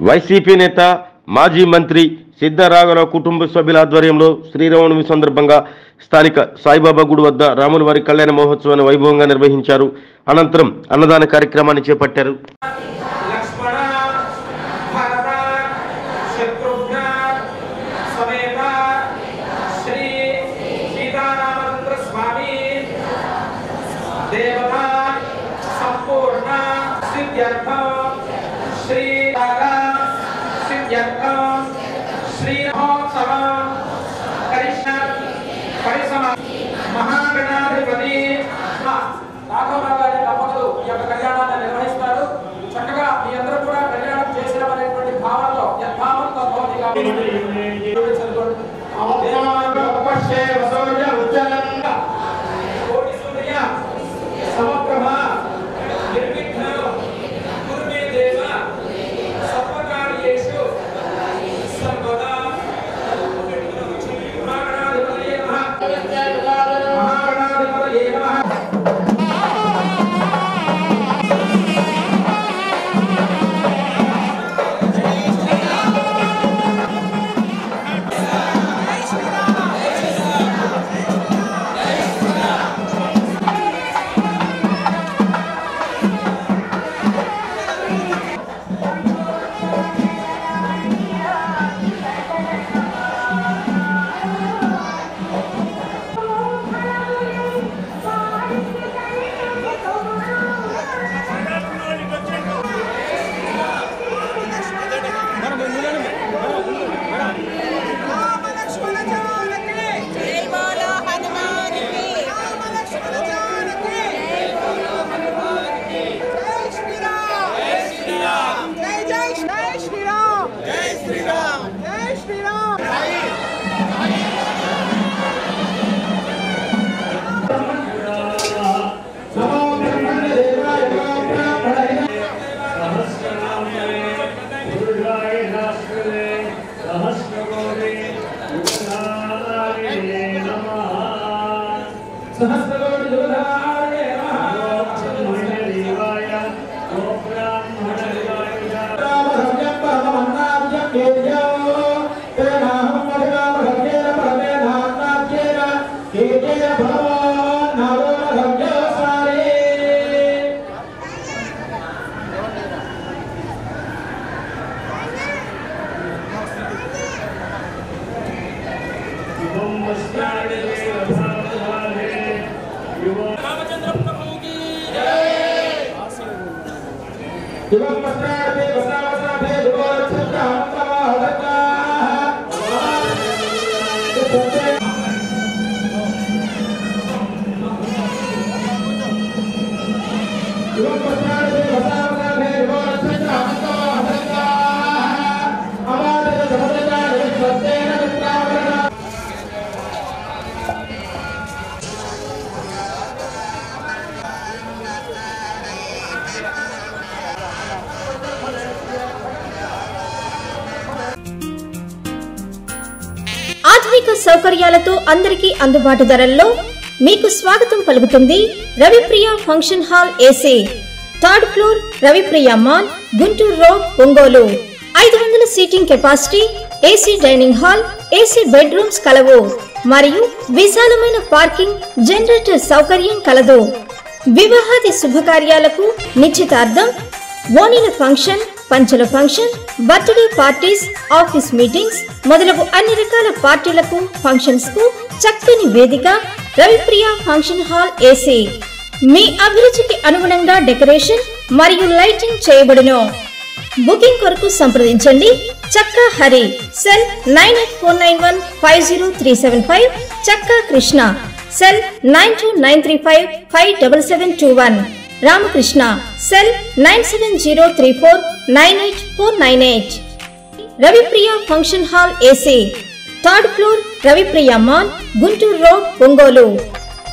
YCP నేత మాజీ మంత్రి సిద్ధరాఘవరావు కుటుంబ సభ్యుల ఆధ్వర్యంలో శ్రీరామనవమి సందర్భంగా స్థానిక సాయిబాబా గుడి వద్ద రాముల వారి కళ్యాణ మహోత్సవాన్ని వైభవంగా నిర్వహించారు. అనంతరం అన్నదాన కార్యక్రమాన్ని చేపట్టారు. మహాగణాధిపతి రాఘవరావు గారి దంపతులు ఈ యొక్క కళ్యాణాన్ని నిర్వహిస్తారు. చక్కగా మీ అందరూ కూడా కళ్యాణం చేసిన అనేటువంటి భావంలో యథావంతో భౌతిగా కోటి సూర్య సమప్రభ నిర్విఘ్న గురుమే దేవ సర్వకార్యేషు సర్వదా ఆధునిక సౌకర్యాలతో అందరికీ అందుబాటు ధరల్లో మీకు స్వాగతం పలుకుతుంది Ravipriya function hall AC, third floor, Ravipriya mall, Guntur road, Ongole. 500 seating capacity, AC dining hall, AC bedrooms కలవు మరియు విశాలమైన పార్కింగ్, జనరేటర్ సౌకర్యం కలదు. వివాహాది శుభకార్యాలకు, నిశ్చితార్థం, ఓణీల ఫంక్షన్, పంచల function, birthday parties, office meetings మొదలగు అన్ని రకాల పార్టీలకు, ఫంక్షన్స్ కు చక్కని వేదిక రవిప్రియ ఫంక్షన్ హాల్ ఏసీ. మీ అభిరుచికి అనుగుణంగా డెకరేషన్ మరియు లైటింగ్ చేయబడును. బుకింగ్ కొరకు సంప్రదించండి. చక్కా హరి, సెల్ 9849150375, చక్కా Krishna, cell 9293557721, Ramakrishna, cell 9703498498. Ravipriya function hall AC, third floor, Ravipriya mall, Guntur road, Ongole.